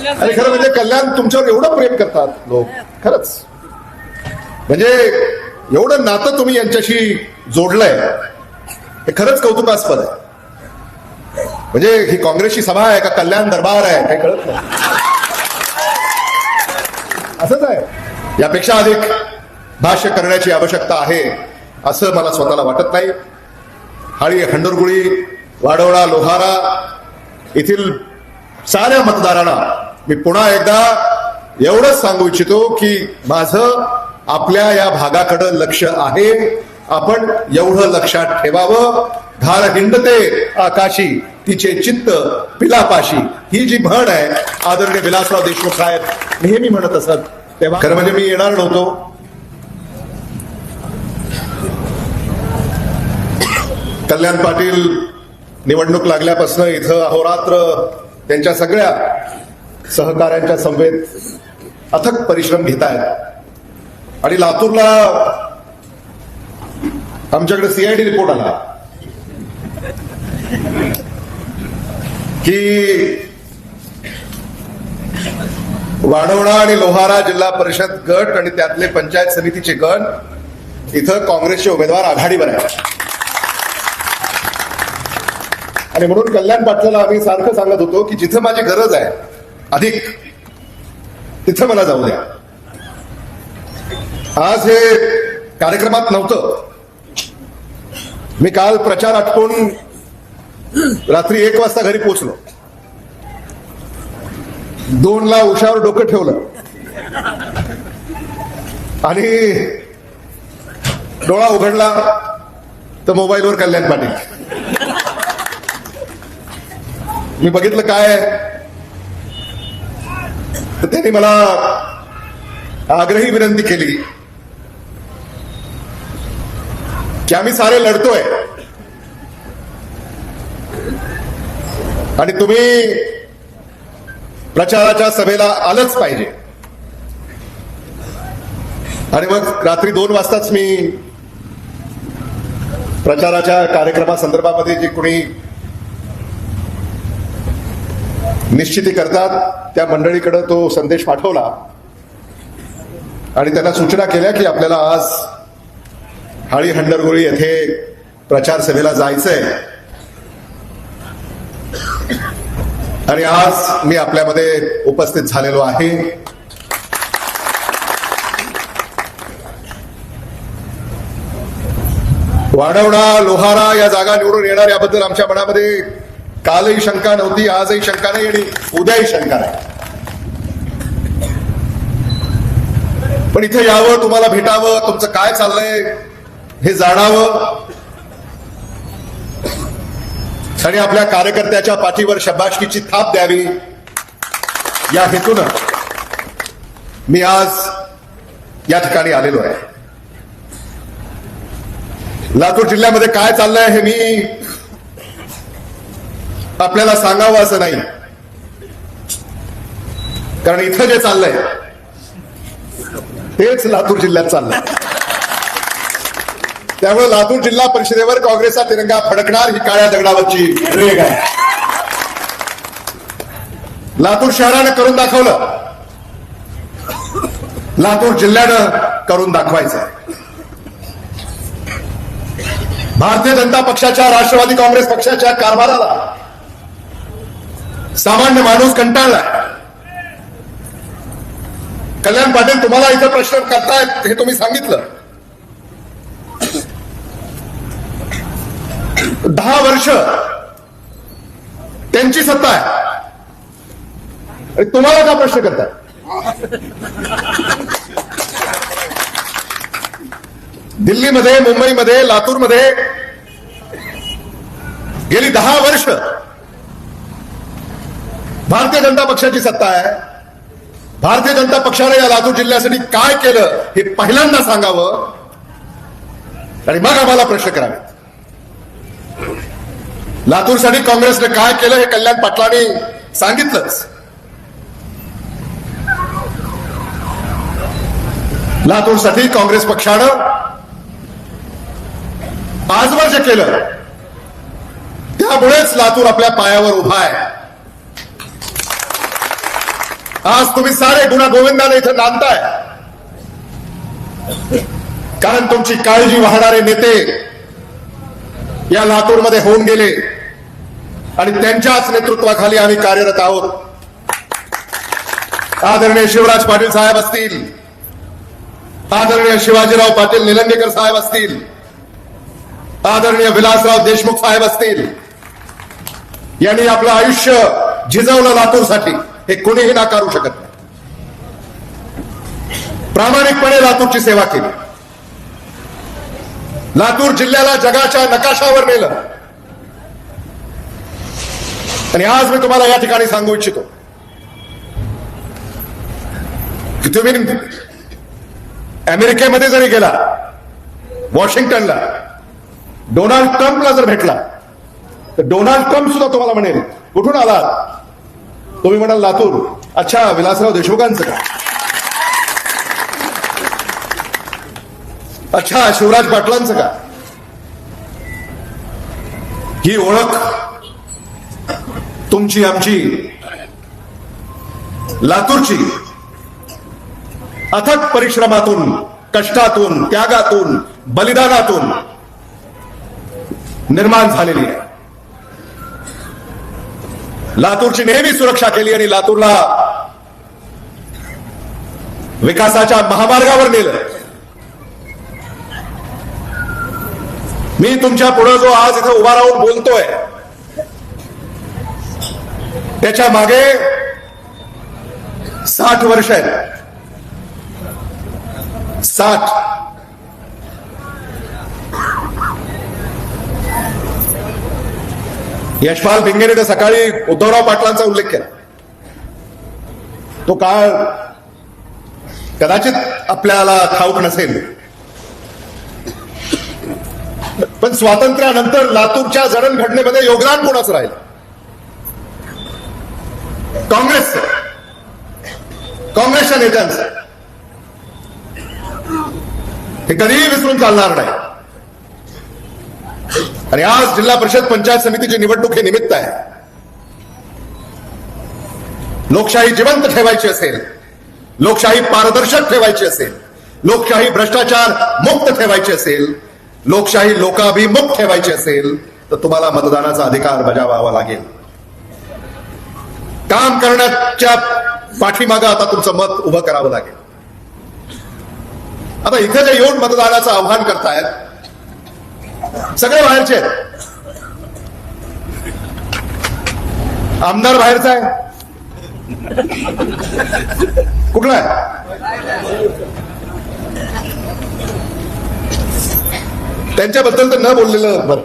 आणि खरं म्हणजे कल्याण तुमच्यावर एवढं प्रेम करतात लोक, खरंच म्हणजे एवढं नातं तुम्ही यांच्याशी जोडलंय, हे खरंच कौतुकास्पद आहे. म्हणजे ही काँग्रेसची सभा आहे का कल्याण दरबार आहे काही कळत नाही. असंच आहे. यापेक्षा अधिक भाष्य करण्याची आवश्यकता आहे असं मला स्वतःला वाटत नाही. हाळी, हंडरगुळी, वाडवळा, लोहारा येथील साऱ्या मतदारांना मी पुन्हा एकदा एवढंच सांगू इच्छितो की माझं आपल्या या भागाकडे लक्ष आहे. आपण एवढं लक्षात ठेवावं. धार हिंडते आकाशी तिचे चित्त पिलापाशी, ही जी म्हण आहे आदरणीय विलासराव देशमुख साहेब नेहमी म्हणत असत. तेव्हा खरं म्हणजे मी येणार नव्हतो. कल्याण पाटील निवडणूक लागल्यापासून इथं अहोरात्र त्यांच्या सगळ्या सहकाऱ्यांच्या समवेत अथक परिश्रम घेत आहेत. आणि लातूरला आमच्याकडे सीआयडी रिपोर्ट आला की वाढवणा आणि लोहारा जिल्हा परिषद गट आणि त्यातले पंचायत समितीचे गट इथं काँग्रेसचे उमेदवार आघाडीवर आहेत. आणि म्हणून कल्याण पाटलाला आम्ही सारखं सांगत होतो की जिथं माझी गरज आहे अधिक तिथं मला जाऊ द्या. आज हे कार्यक्रमात नव्हतं. मी काल प्रचार आटपून रात्री 1 वाजता घरी पोहोचलो. 2ला उशावर डोकं ठेवलं आणि डोळा उघडला तर मोबाईलवर कल्याण पाटील. मी बघितलं काय तर त्यांनी मला आग्रही विनंती केली की आम्ही सारे लढतोय आणि तुम्ही प्रचाराच्या सभेला आलंच पाहिजे. आणि मग रात्री 2 वाजताच मी प्रचाराच्या कार्यक्रमासंदर्भामध्ये जे कोणी निश्चिती करतात त्या मंडळीकडे तो संदेश पाठवला आणि त्यांना सूचना केल्या की आपल्याला आज हाळी हंडरगुळी येथे प्रचार सभेला जायचंय. आणि आज मी आपल्यामध्ये उपस्थित झालेलो आहे. वाढवणा, लोहारा या जागा निवडून येणार याबद्दल आमच्या मनामध्ये कालही शंका नव्हती, आजही शंका नाही आणि उद्याही शंका नाही. पण इथे यावं, तुम्हाला भेटावं, तुमचं काय चाललंय हे जाणावं आणि आपल्या कार्यकर्त्याच्या पाठीवर शबासकीची थाप द्यावी या हेतून मी आज या ठिकाणी आलेलो आहे. लातूर जिल्ह्यामध्ये काय चाललंय हे मी आपल्याला सांगावं असं नाही, कारण इथं जे चाललंय तेच लातूर जिल्ह्यात चाललंय. त्यामुळे लातूर जिल्हा परिषदेवर काँग्रेसचा तिरंगा फडकणार ही काळ्या दगडावरची रेघ आहे. लातूर शहरानं करून दाखवलं, लातूर जिल्ह्यानं करून दाखवायचं. भारतीय जनता पक्षाच्या, राष्ट्रवादी काँग्रेस पक्षाच्या कारभाराला सामान्य माणूस कंटाळलाय. कल्याण पाटील तुम्हाला इथं प्रश्न करतायत हे तुम्ही सांगितलं. 10 वर्ष त्यांची सत्ता आहे, तुम्हाला का प्रश्न करताय? दिल्लीमध्ये, मुंबईमध्ये, लातूरमध्ये गेली 10 वर्ष भारतीय जनता पक्षाची सत्ता आहे. भारतीय जनता पक्षाने या लातूर जिल्ह्यासाठी काय केलं हे पहिल्यांदा सांगावं आणि मग आम्हाला प्रश्न करावे. लातूरसाठी काँग्रेसने काय केलं हे कल्याण पाटलांनी सांगितलंच. लातूरसाठी काँग्रेस पक्षानं आजवर जे केलं त्यामुळेच लातूर आपल्या पायावर उभा आहे. आज तुम्ही सारे गुणा गोविंदाने इथं नांदताय, कारण तुमची काळजी वाहणारे नेते या लातूरमध्ये होऊन गेले आणि त्यांच्याच नेतृत्वाखाली आम्ही कार्यरत आहोत. आदरणीय शिवराज पाटील साहेब असतील, आदरणीय शिवाजीराव पाटील निलंगेकर साहेब असतील, आदरणीय विलासराव देशमुख साहेब असतील, यांनी आपलं आयुष्य झिजवलं लातूरसाठी, हे कोणीही नाकारू शकत नाही. प्रामाणिकपणे लातूरची सेवा केली, लातूर जिल्ह्याला जगाच्या नकाशावर नेलं. आणि आज मी तुम्हाला या ठिकाणी सांगू इच्छितो की तुम्ही अमेरिकेमध्ये जरी गेला, वॉशिंग्टनला, डोनाल्ड ट्रम्पला जर भेटला, तर डोनाल्ड ट्रम्प सुद्धा तुम्हाला म्हणेल कुठून आलात? तुम्ही म्हणाल लातूर. अच्छा, विलासराव देशमुखांचं का? अच्छा, शिवराज पाटलांचं का? ही ओळख तुमची, आमची, लातूरची अथक परिश्रमातून, कष्टातून, त्यागातून, बलिदानातून निर्माण झालेली आहे. लातूरची नेहमी सुरक्षा केली आणि लातूरला विकासाच्या महामार्गावर नेलं. मी तुमच्या पुढे जो आज इथे उभा राहून बोलतोय, त्याच्या मागे 60 वर्ष आहेत. 60. यशपाल भिंगेने तर सकाळी उद्धवराव पाटलांचा उल्लेख केला. तो काळ कदाचित आपल्याला ठाऊक नसेल, पण स्वातंत्र्यानंतर लातूरच्या जडणघडणीमध्ये योगदान कोणाचं राहिलं? काँग्रेसच्या नेत्यांचं. हे कधीही विसरून चालणार नाही. आणि आज जिल्हा परिषद पंचायत समितीची निवडणूक हे निमित्त आहे. लोकशाही जिवंत ठेवायची असेल, लोकशाही पारदर्शक ठेवायची असेल, लोकशाही भ्रष्टाचार मुक्त ठेवायची असेल, लोकशाही लोकाभिमुख ठेवायची असेल, तर तुम्हाला मतदानाचा अधिकार बजावावा लागेल. काम करण्याच्या पाठीमागं आता तुमचं मत उभं करावं लागेल. आता इथे जे येऊन मतदानाचं आव्हान करतायत, सगळे बाहेरचे आहेत. आमदार बाहेरचा आहे, कुठला आहे? त्यांच्याबद्दल तर न बोललेलं बरं.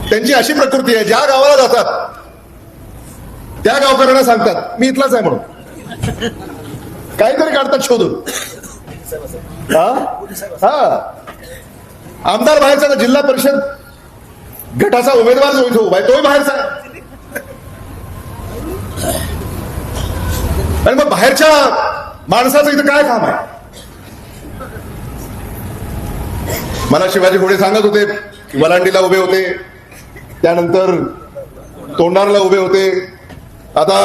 त्यांची अशी प्रकृती आहे, ज्या गावाला जातात त्या गावकऱ्यांना सांगतात मी इथलाच आहे म्हणून, काहीतरी काढतात शोधून. आमदार बाहेरचा, जिल्हा परिषद गटाचा उमेदवार जो इथे उभा आहे तोही बाहेरचा आहे. आणि मग बाहेरच्या माणसाचं इथं काय काम आहे? मला शिवाजी घोडे सांगत होते की वलांडीला उभे होते, त्यानंतर तोंडारला उभे होते, आता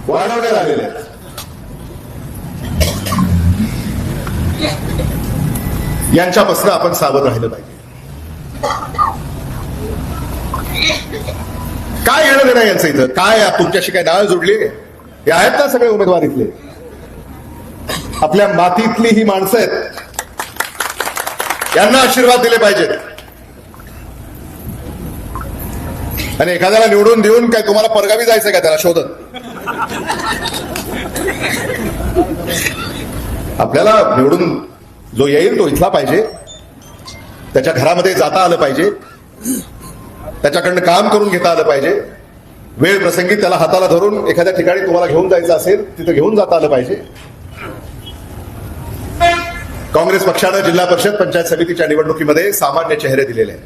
वाढवण्यात आलेले आहेत. यांच्यापासून आपण सावध राहिलं पाहिजे. काय घेणं देणं यांचं इथं? काय तुमच्याशी काय नाळ जोडली? हे आहेत ना सगळे उमेदवार इथले, आपल्या मातीतली ही माणसं आहेत, यांना आशीर्वाद दिले पाहिजेत. आणि एखाद्याला निवडून देऊन काय तुम्हाला परगावी जायचं का त्याला शोधत? आपल्याला निवडून जो येईल तो इथला पाहिजे, त्याच्या घरामध्ये जाता आलं पाहिजे, त्याच्याकडनं काम करून घेता आलं पाहिजे, वेळ प्रसंगी त्याला हाताला धरून एखाद्या ठिकाणी तुम्हाला घेऊन जायचं असेल तिथं घेऊन जाता आलं पाहिजे. काँग्रेस पक्षानं जिल्हा परिषद पंचायत समितीच्या निवडणुकीमध्ये सामान्य चेहरे दिलेले आहेत.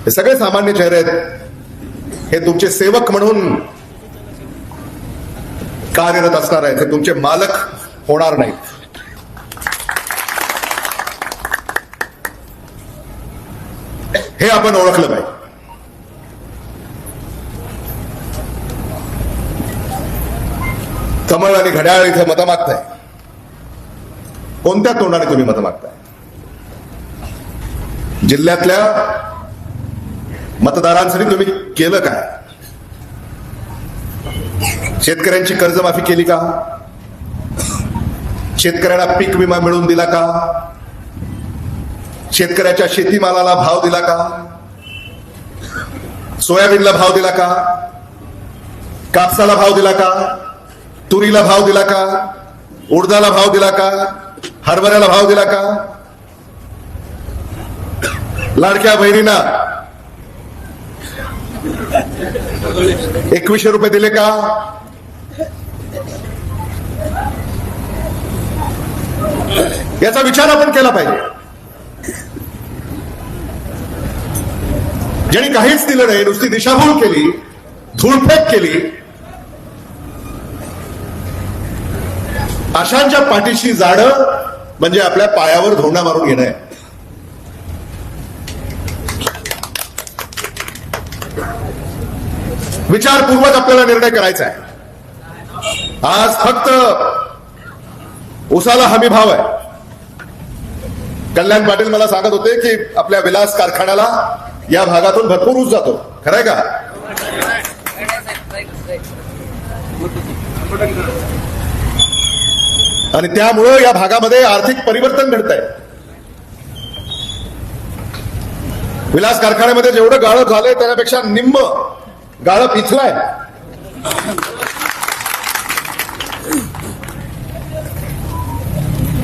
हे सगळे सामान्य चेहरे आहेत, हे तुमचे सेवक म्हणून कार्यरत असणार आहेत, हे तुमचे मालक होणार नाहीत. हे आपण ओळखलं पाहिजे. कमळ आणि घड्याळ इथे मतं मागताय. कोणत्या तोंडाने तुम्ही मतं मागताय? जिल्ह्यातल्या मतदारांसाठी तुम्ही केलं काय? शेतकऱ्यांची कर्जमाफी केली का? शेतकऱ्यांना पीक विमा मिळवून दिला का? शेतकऱ्याच्या शेतीमालाला भाव दिला का? सोयाबीनला भाव दिला का? कापसाला भाव दिला का? तुरीला भाव दिला का? उडदाला भाव दिला का? हरभऱ्याला भाव दिला का? लाडक्या बहिणींना 2100 रुपये दिले का? याचा विचार आपण केला पाहिजे. ज्यांनी काहीच दिलं नाही, नुसती दिशाभूल केली, धूळफेक केली, अशांच्या पाठीशी जाणं म्हणजे आपल्या पायावर धोंडा मारून घेणं आहे. विचारपूर्वक आपल्याला निर्णय करायचा आहे. आज फक्त ऊसाला हमी भाव आहे. कल्याण पाटील मला सांगत होते की आपल्या विलास कारखान्याला या भागातून भरपूर ऊस जातो. खरंय का? आणि त्यामुळं या भागामध्ये आर्थिक परिवर्तन घडत आहे. विलास कारखान्यामध्ये जेवढं गाळप झालंय त्यापेक्षा निम्म गाळप इथलाय.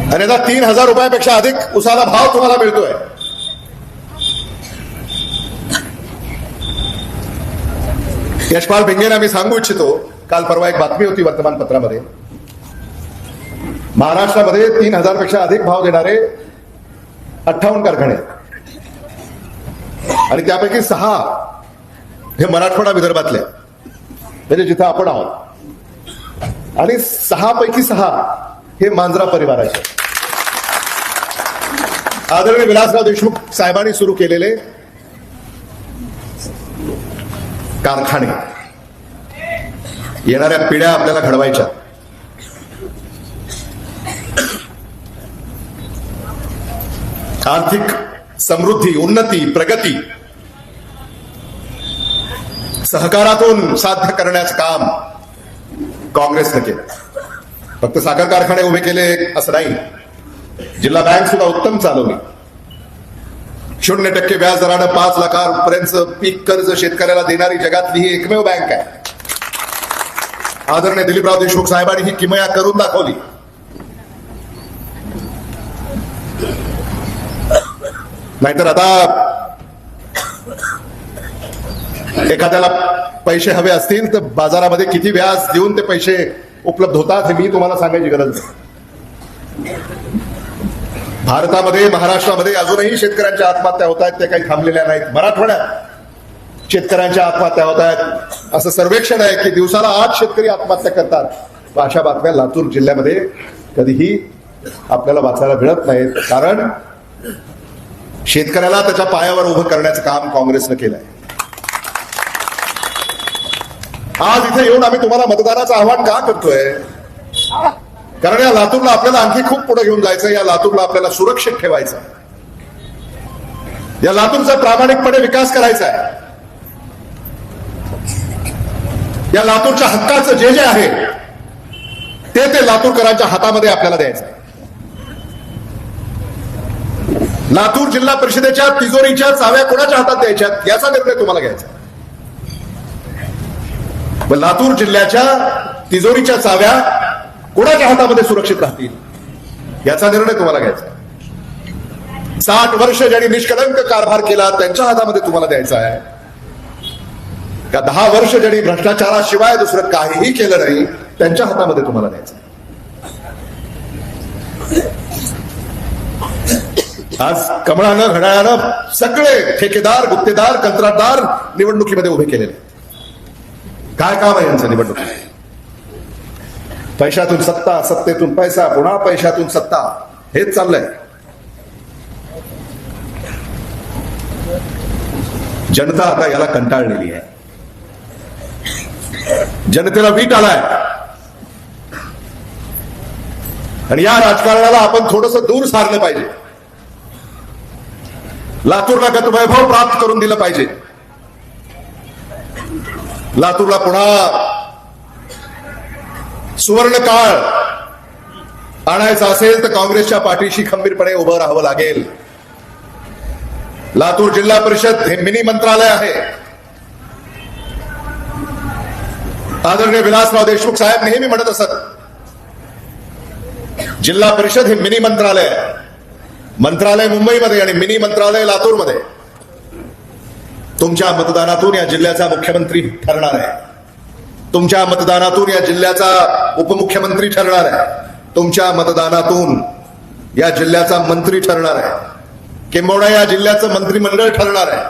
आणि आता 3000 रुपयापेक्षा अधिक उसाला भाव तुम्हाला मिळतोय. यशपाल भिंगेंना मी सांगू इच्छितो, काल परवा एक बातमी होती वर्तमानपत्रामध्ये, महाराष्ट्रामध्ये 3000 पेक्षा अधिक भाव देणारे 58 कारखाने आणि त्यापैकी 6 हे मराठवाडा विदर्भातले, म्हणजे जिथं आपण आहोत, आणि 6 पैकी 6 हे मांजरा परिवाराचे. आदरणीय विलासराव देशमुख साहेबांनी सुरू केलेले कारखाने, येणाऱ्या पिढ्या आपल्याला घडवायच्या. आर्थिक समृद्धी, उन्नती, प्रगती सहकारातून साध्य करण्याचं काम काँग्रेसने केलं. फक्त साखर कारखाने उभे केले असं नाही, जिल्हा बँक सुद्धा उत्तम चालवली. 0% व्याज दरानं 5 लाखांपर्यंत पीक कर्ज शेतकऱ्याला देणारी जगातली ही एकमेव बँक आहे. आदरणीय दिलीपराव देशमुख साहेबांनी ही किमया करून दाखवली. नाहीतर आता एखाद्याला पैसे हवे असतील तर बाजारामध्ये किती व्याज देऊन ते पैसे उपलब्ध होतात हे मी तुम्हाला सांगायची गरज नाही. भारतामध्ये, महाराष्ट्रामध्ये अजूनही शेतकऱ्यांच्या आत्महत्या होत आहेत, ते काही थांबलेल्या नाहीत. मराठवाड्यात शेतकऱ्यांच्या आत्महत्या होत आहेत. असं सर्वेक्षण आहे की दिवसाला 8 शेतकरी आत्महत्या करतात. अशा बातम्या लातूर जिल्ह्यामध्ये कधीही आपल्याला वाचायला मिळत नाहीत. कारण शेतकऱ्याला त्याच्या पायावर उभं करण्याचं काम काँग्रेसनं केलंय. आज इथे येऊन आम्ही तुम्हाला मतदानाचं आव्हान का करतोय? कारण या लातूरला आपल्याला आणखी खूप पुढे घेऊन जायचं. या लातूरला आपल्याला सुरक्षित ठेवायचं. या लातूरचा प्रामाणिकपणे विकास करायचा आहे. या लातूरच्या हक्काचं जे जे आहे ते लातूरकरांच्या हातामध्ये आपल्याला द्यायचं आहे. लातूर जिल्हा परिषदेच्या तिजोरीच्या चाव्या कोणाच्या हातात द्यायच्या याचा निर्णय तुम्हाला घ्यायचा. लातूर जिल्ह्याच्या तिजोरीच्या चाव्या कोणाच्या हातामध्ये सुरक्षित राहतील याचा निर्णय तुम्हाला घ्यायचा. 60 वर्ष ज्यांनी निष्कलंक कारभार केला त्यांच्या हातामध्ये तुम्हाला द्यायचा आहे का 10 वर्ष ज्यांनी भ्रष्टाचाराशिवाय दुसरं काहीही केलं नाही त्यांच्या हातामध्ये तुम्हाला द्यायचं. आज कमळानं, घड्याळानं सगळे ठेकेदार, गुत्तेदार, कंत्राटदार निवडणुकीमध्ये उभे केलेले. काय काम आहे यांचं निवडणुकीत? पैशातून सत्ता, सत्तेतून पैसा, पुन्हा पैशातून सत्ता, हेच चाललंय. जनता आता याला कंटाळलेली आहे. जनतेला वीट आलाय. आणि या राजकारणाला आपण थोडंसं दूर सारलं पाहिजे. लातूरला गतवैभव प्राप्त करून दिलं पाहिजे. लातूरला पुन्हा सुवर्ण काळ आणायचा असेल तर काँग्रेसच्या पाठीशी खंबीरपणे उभं राहावं लागेल. लातूर जिल्हा परिषद हे मिनी मंत्रालय आहे. आदरणीय विलासराव देशमुख साहेब नेहमी म्हणत असत, जिल्हा परिषद हे मिनी मंत्रालय आहे. मंत्रालय मुंबईमध्ये आणि मिनी मंत्रालय लातूरमध्ये. तुमच्या मतदानातून या जिल्ह्याचा मुख्यमंत्री ठरणार आहे. तुमच्या मतदानातून या जिल्ह्याचा उपमुख्यमंत्री ठरणार आहे. तुमच्या मतदानातून या जिल्ह्याचा मंत्री ठरणार आहे. किंबहुना या जिल्ह्याचं मंत्रिमंडळ ठरणार आहे.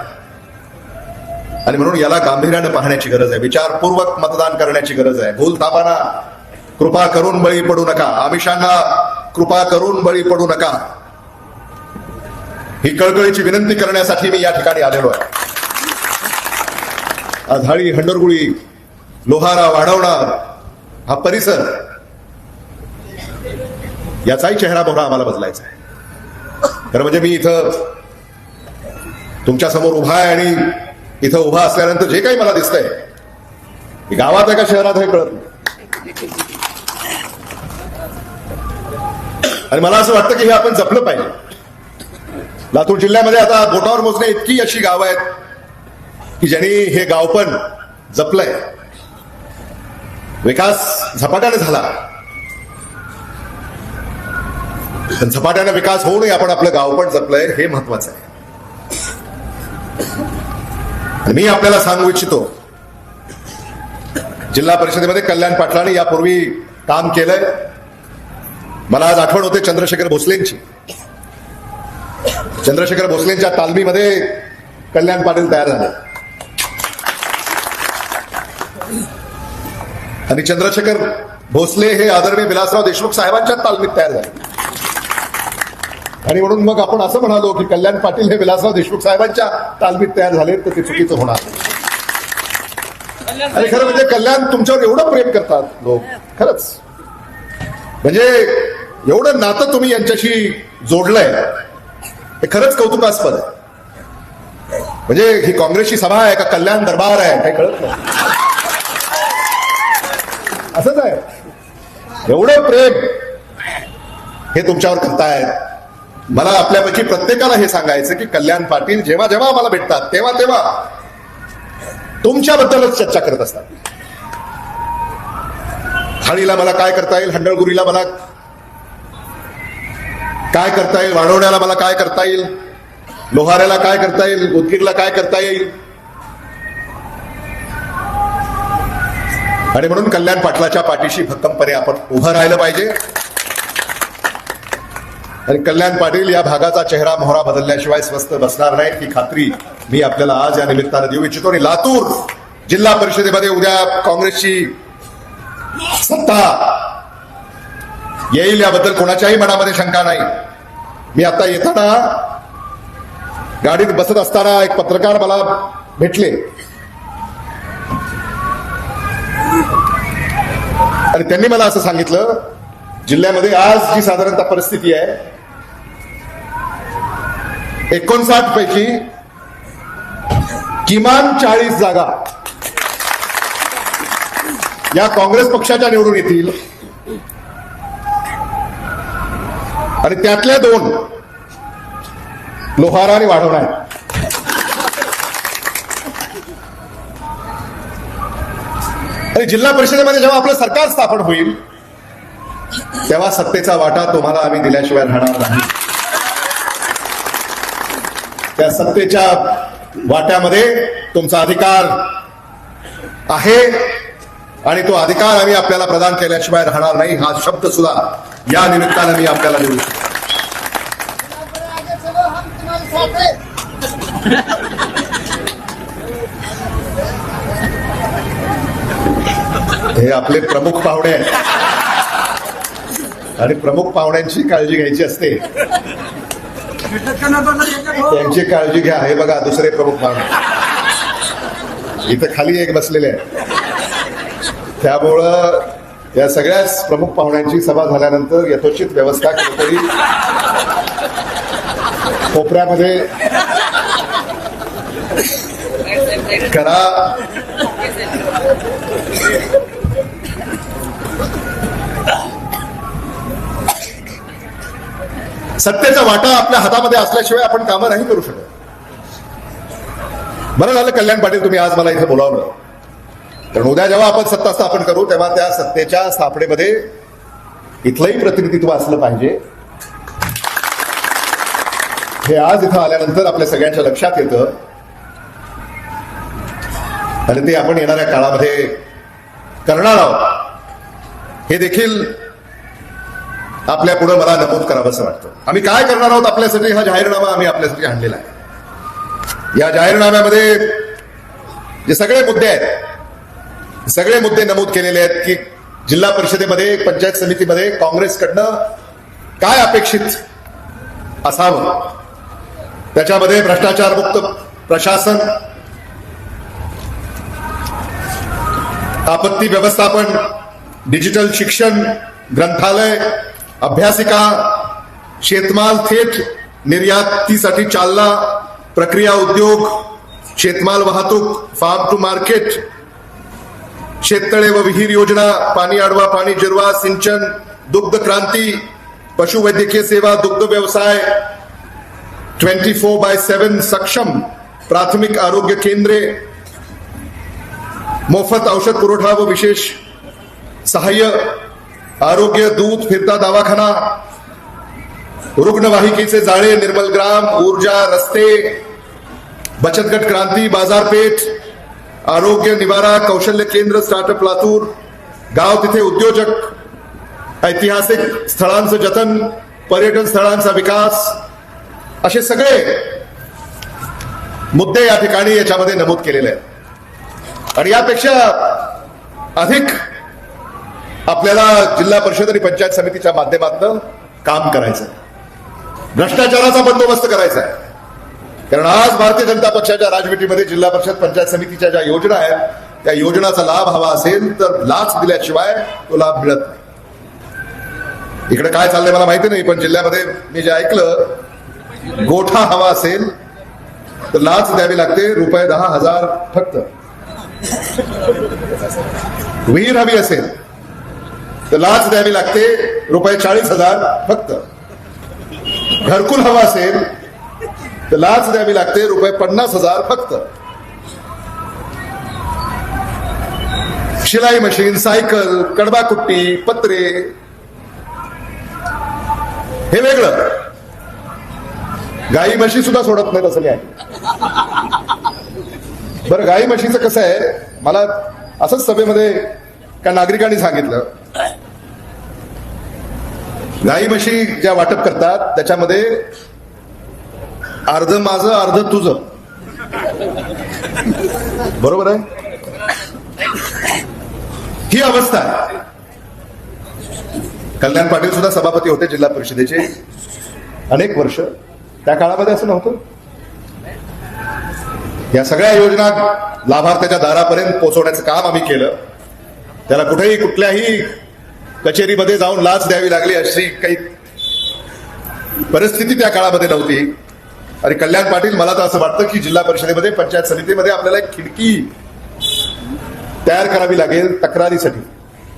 आणि म्हणून याला गांभीर्याने पाहण्याची गरज आहे. विचारपूर्वक मतदान करण्याची गरज आहे. भूलथापांना कृपा करून बळी पडू नका. आमिषांना कृपा करून बळी पडू नका. ही कळकळीची विनंती करण्यासाठी मी या ठिकाणी आलेलो आहे. आधाळी, हंडरगुळी, लोहारा, वाढवणा हा परिसर, याचाही चेहरा मोहरा आम्हाला बदलायचा आहे. खरं म्हणजे मी इथं तुमच्या समोर उभा आहे आणि इथं उभा असल्यानंतर जे काही मला दिसतंय गावात आहे का शहरात आहे कळत नाही. आणि मला असं वाटतं की हे आपण जपलं पाहिजे. लातूर जिल्ह्यामध्ये आता बोटावर मोजणे इतकी अशी गावं आहेत की ज्यांनी हे गाव पण जपलंय. विकास झपाट्याने झाला, पण झपाट्याने विकास होऊ नये आपण आपलं गाव पण जपलंय हे महत्वाचं आहे. मी आपल्याला सांगू इच्छितो, जिल्हा परिषदेमध्ये कल्याण पाटलांनी यापूर्वी काम केलंय. मला आज आठवण होते चंद्रशेखर भोसलेंची. चंद्रशेखर भोसलेंच्या तालमीमध्ये कल्याण पाटील तयार झाले आणि चंद्रशेखर भोसले हे आदरणीय विलासराव देशमुख साहेबांच्या तालमीत तयार झाले. आणि म्हणून मग आपण असं म्हणालो की कल्याण पाटील हे विलासराव देशमुख साहेबांच्या तालमीत तयार झाले तर ते चुकीचं होणार. आणि खरं म्हणजे कल्याण तुमच्यावर एवढं प्रेम करतात लोक, खरंच म्हणजे एवढं नातं तुम्ही यांच्याशी जोडलंय, हे खरंच कौतुकास्पद आहे. म्हणजे ही काँग्रेसची सभा आहे का कल्याण दरबार आहे काही कळत नाही. असंच आहे. एवढं प्रेम हे तुमच्यावर करतायत. मला आपल्यापैकी प्रत्येकाला हे सांगायचं की कल्याण पाटील जेव्हा जेव्हा आम्हाला भेटतात तेव्हा तेव्हा तुमच्याबद्दलच चर्चा करत असतात. ठाणीला मला काय करता येईल, हंडळगुरीला मला काय करता येईल, वाढवण्याला मला काय करता येईल, लोहाऱ्याला काय करता येईल, उदगीरला काय करता येईल. आणि म्हणून कल्याण पाटलाच्या पाठीशी भक्कमपणे आपण उभं राहिलं पाहिजे. आणि कल्याण पाटील या भागाचा चेहरा मोहरा बदलल्याशिवाय स्वस्थ बसणार नाहीत ही खात्री मी आपल्याला आज या निमित्तानं देऊ इच्छितो. आणि लातूर जिल्हा परिषदेमध्ये उद्या काँग्रेसची सत्ता येईल याबद्दल कोणाच्याही मनामध्ये शंका नाही. मी आता येताना गाडीत बसत असताना एक पत्रकार मला भेटले आणि त्यांनी मला असं सांगितलं, जिल्ह्यामध्ये आज जी साधारणतः परिस्थिती आहे 59 पैकी किमान 40 जागा या काँग्रेस पक्षाच्या निवडून येतील आणि त्यातल्या 2 लोहारा आणि वाढवणा आहेत. आणि जिल्हा परिषदेमध्ये जेव्हा आपलं सरकार स्थापन होईल तेव्हा सत्तेचा वाटा तुम्हाला आम्ही दिल्याशिवाय राहणार नाही. त्या सत्तेच्या वाट्यामध्ये तुमचा अधिकार आहे आणि तो अधिकार आम्ही आपल्याला प्रदान केल्याशिवाय राहणार नाही हा शब्द सुद्धा या निमित्तानं मी आपल्याला देऊ शकतो. हे आपले प्रमुख पाहुणे आहेत आणि प्रमुख पाहुण्यांची काळजी घ्यायची असते. त्यांची काळजी घ्या. हे बघा दुसरे प्रमुख पाहुणे इथं खाली एक बसलेले आहे. त्यामुळं या सगळ्याच प्रमुख पाहुण्यांची सभा झाल्यानंतर यथोचित व्यवस्था कुठेतरी कोपऱ्यामध्ये करा. सत्तेचा वाटा आपल्या हातामध्ये असल्याशिवाय आपण कामं नाही करू शकत. बरं झालं कल्याण पाटील तुम्ही आज मला इथे बोलावलं, कारण उद्या जेव्हा आपण सत्ता स्थापन करू तेव्हा त्या सत्तेच्या स्थापनेमध्ये इथलंही प्रतिनिधित्व असलं पाहिजे. हे आज इथं आल्यानंतर आपल्या सगळ्यांच्या लक्षात येतं आणि ते आपण येणाऱ्या काळामध्ये करणार आहोत हे देखील आपल्या पुढे मला नमूद करावं असं वाटतं. आम्ही काय करणार आहोत आपल्यासाठी, हा जाहीरनामा आम्ही आपल्यासाठी आणलेला आहे. या जाहीरनाम्यामध्ये जे सगळे मुद्दे आहेत, सगळे मुद्दे नमूद केलेले आहेत की जिल्हा परिषदेमध्ये, पंचायत समितीमध्ये काँग्रेसकडनं काय अपेक्षित असावं. त्याच्यामध्ये भ्रष्टाचारमुक्त प्रशासन, आपत्ती व्यवस्थापन, डिजिटल शिक्षण, ग्रंथालय, अभ्यासिका, शेतमाल थेट निर्यातीसाठी चालना, प्रक्रिया उद्योग, शेतमाल वाहतूक, फार्म टू मार्केट, शेततळे व विहीर योजना, पाणी अडवा, पाणी जिरवा, सिंचन, दुग्ध क्रांती, पशुवैद्यकीय सेवा, दुग्ध व्यवसाय, 24/7 सक्षम प्राथमिक आरोग्य केंद्रे, मोफत औषध पुरवठा व विशेष सहाय्य, आरोग्य दूत, फिरता दवाखाना, रुग्णवाहिकेचे जाळे, निर्मल ग्राम, ऊर्जा, रस्ते, बचत गट क्रांती, बाजारपेठ, आरोग्य निवारा, कौशल्य केंद्र, स्टार्टअप लातूर, गाव तिथे उद्योजक, ऐतिहासिक स्थळांचं जतन, पर्यटन स्थळांचा विकास, असे सगळे मुद्दे या ठिकाणी याच्यामध्ये नमूद केलेले आहेत. आणि यापेक्षा अधिक आपल्याला जिल्हा परिषद आणि पंचायत समितीच्या माध्यमातून काम करायचं, भ्रष्टाचाराचा बंदोबस्त करायचा आहे. कारण आज भारतीय जनता पक्षाच्या राजवटीमध्ये जिल्हा परिषद पंचायत समितीच्या ज्या योजना आहेत त्या योजनाचा लाभ हवा असेल तर लाच दिल्याशिवाय तो लाभ मिळत नाही. इकडे काय चाललंय मला माहिती नाही, पण जिल्ह्यामध्ये मी जे ऐकलं, गोठा हवा असेल तर लाच द्यावी लागते ₹10,000 फक्त. विहीर हवी असेल तर लाच द्यावी लागते ₹40,000 फक्त. घरकुल हवा असेल तर लाच द्यावी लागते ₹50,000 फक्त. शिलाई मशीन, सायकल, कडबाकुट्टी, पत्रे हे वेगळं. गाई म्हशी सुद्धा सोडत नाही असं आहे. बरं, गाई म्हशीचं कसं आहे, मला असंच सभेमध्ये का नागरिकांनी सांगितलं, गाई म्हशी ज्या वाटप करतात त्याच्यामध्ये अर्ध माझं अर्ध तुझं, बरोबर आहे. ही अवस्था आहे. कल्याण पाटील सुद्धा सभापती होते जिल्हा परिषदेचे अनेक वर्ष. त्या काळामध्ये असं नव्हतं. या सगळ्या योजना लाभार्थ्याच्या दारापर्यंत पोहोचवण्याचं काम आम्ही केलं. त्याला कुठेही कुठल्याही कचेरीमध्ये जाऊन लाच द्यावी लागली अशी काही परिस्थिती त्या काळामध्ये नव्हती. आणि कल्याण पाटील, मला तर असं वाटतं की जिल्हा परिषदेमध्ये, पंचायत समितीमध्ये आपल्याला एक खिडकी तयार करावी लागेल तक्रारीसाठी.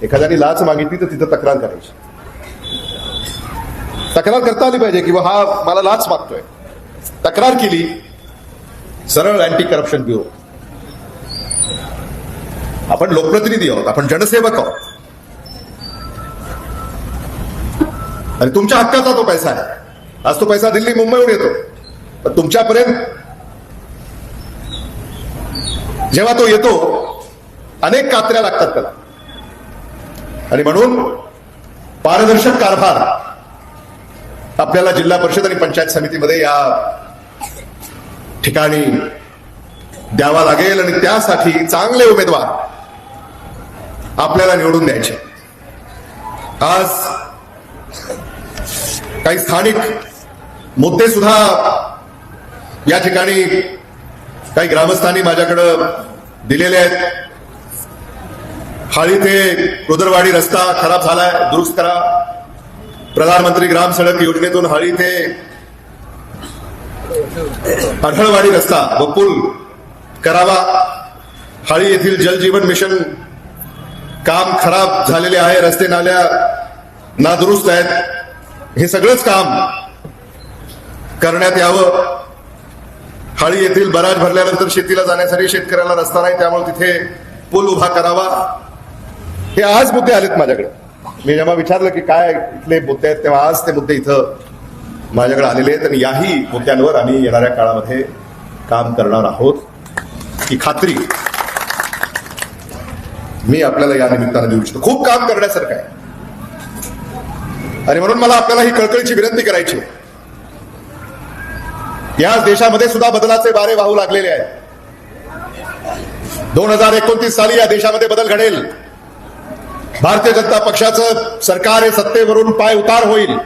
एखाद्याने लाच मागितली तर तिथं तक्रार करायची, तक्रार करता आली पाहिजे किंवा हा मला लाच मागतोय. तक्रार केली, सरळ अँटी करप्शन ब्युरो. आपण लोकप्रतिनिधी आहोत, आपण जनसेवक आहोत आणि तुमच्या हक्काचा तो पैसा आहे. आज तो पैसा दिल्ली मुंबईहून येतो, पण तुमच्यापर्यंत जेव्हा तो येतो अनेक कात्र्या लागतात त्याला. आणि म्हणून पारदर्शक कारभार आपल्याला जिल्हा परिषद आणि पंचायत समितीमध्ये या ठिकाणी द्यावा लागेल. आणि त्यासाठी चांगले उमेदवार आपल्याला निवडून द्यायचे. आज काही स्थानिक मुद्दे सुद्धा या ठिकाणी काही ग्रामस्थांनी माझ्याकडे दिलेले आहेत. हाळी ते रुद्रवाडी रस्ता खराब झालाय, दुरुस्त करा. प्रधानमंत्री ग्राम सडक योजनेतून हाळी ते आढळवाडी रस्ता व पूल करावा. हाळी येथील जलजीवन मिशन काम खराब झालेले आहे, रस्ते नाल्या नादुरुस्त आहेत. हे सगळंच काम करण्यात यावं. हाळी येथील बराज भरल्यानंतर शेतीला जाण्यासाठी शेतकऱ्याला रस्ता नाही, त्यामुळे तिथे पूल उभा करावा. हे आज मुद्दे आलेत माझ्याकडे. मी जेव्हा विचारलं की काय इथले मुद्दे आहेत, तेव्हा आज ते मुद्दे इथं माझ्याकडे आलेले आहेत आणि याही मुद्द्यांवर आम्ही येणाऱ्या काळामध्ये काम करणार आहोत ही खात्री मी आपल्याला या निमित्तानं देऊ इच्छितो. खूप काम करण्यासारखं आहे आणि म्हणून मला आपल्याला ही कळकळीची विनंती करायची. या देशामध्ये सुद्धा बदलाचे वारे वाहू लागलेले आहेत. 2029 साली या देशामध्ये बदल घडेल. भारतीय जनता पक्षाचं सरकार हे सत्तेवरून पाय उतार होईल.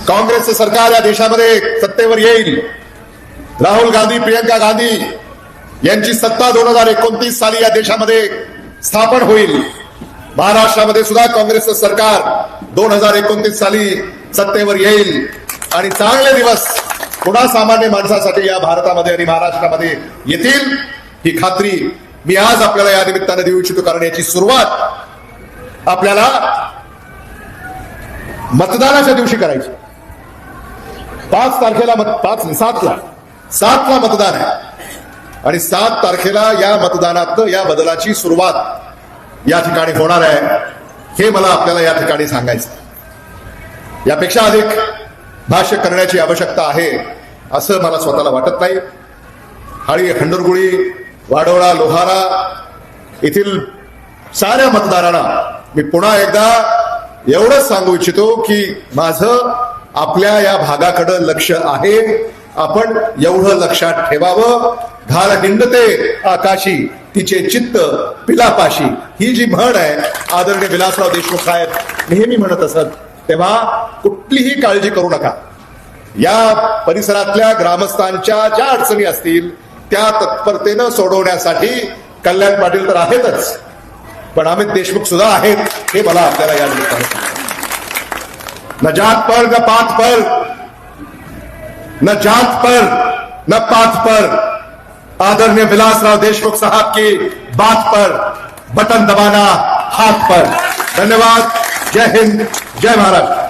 काँग्रेसचं सरकार या देशामध्ये सत्तेवर येईल. राहुल गांधी, प्रियंका गांधी यांची सत्ता 2029 साली या देशामध्ये स्थापन होईल. महाराष्ट्रामध्ये सुद्धा काँग्रेसचं सरकार 2029 साली सत्तेवर येईल आणि चांगले दिवस पुन्हा सामान्य माणसासाठी या भारतामध्ये आणि महाराष्ट्रामध्ये येतील ही खात्री मी आज आपल्याला या निमित्तानं देऊ इच्छितो. कारण याची सुरुवात आपल्याला मतदानाच्या दिवशी करायची. 5 तारखेला 7ला मतदान आहे आणि 7 तारखेला या मतदानात या बदलाची सुरुवात या ठिकाणी होणार आहे. हे मला आपल्याला या ठिकाणी सांगायचं. यापेक्षा अधिक भाष्य करण्याची आवश्यकता आहे असं मला स्वतःला वाटत नाही. हाळी, हंडरगुळी, वाडोळा, लोहारा येथील साऱ्या मतदारांना मी पुन्हा एकदा एवढंच सांगू इच्छितो की माझं आपल्या या भागाकडे लक्ष आहे. आपण एवढं लक्षात ठेवावं. घाल हिंडते आकाशी तिचे चित्त पिलापाशी ही जी म्हण आहे आदरणीय विलासराव देशमुख साहेब नेहमी म्हणत असत. तेव्हा कुठलीही काळजी करू नका. या परिसरातल्या ग्रामस्थांच्या ज्या अडचणी असतील त्या तत्परतेनं सोडवण्यासाठी कल्याण पाटील तर आहेतच, पण अमित देशमुख सुद्धा आहेत हे मला आपल्याला या निमित्तानं न जात पर न पात पर, न जात पर न पात पर, आदरणीय विलासराव देशमुख साहब की बात पर बटन दबाना हाथ पर. धन्यवाद. जय हिंद, जय महाराष्ट्र.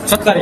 सत्कार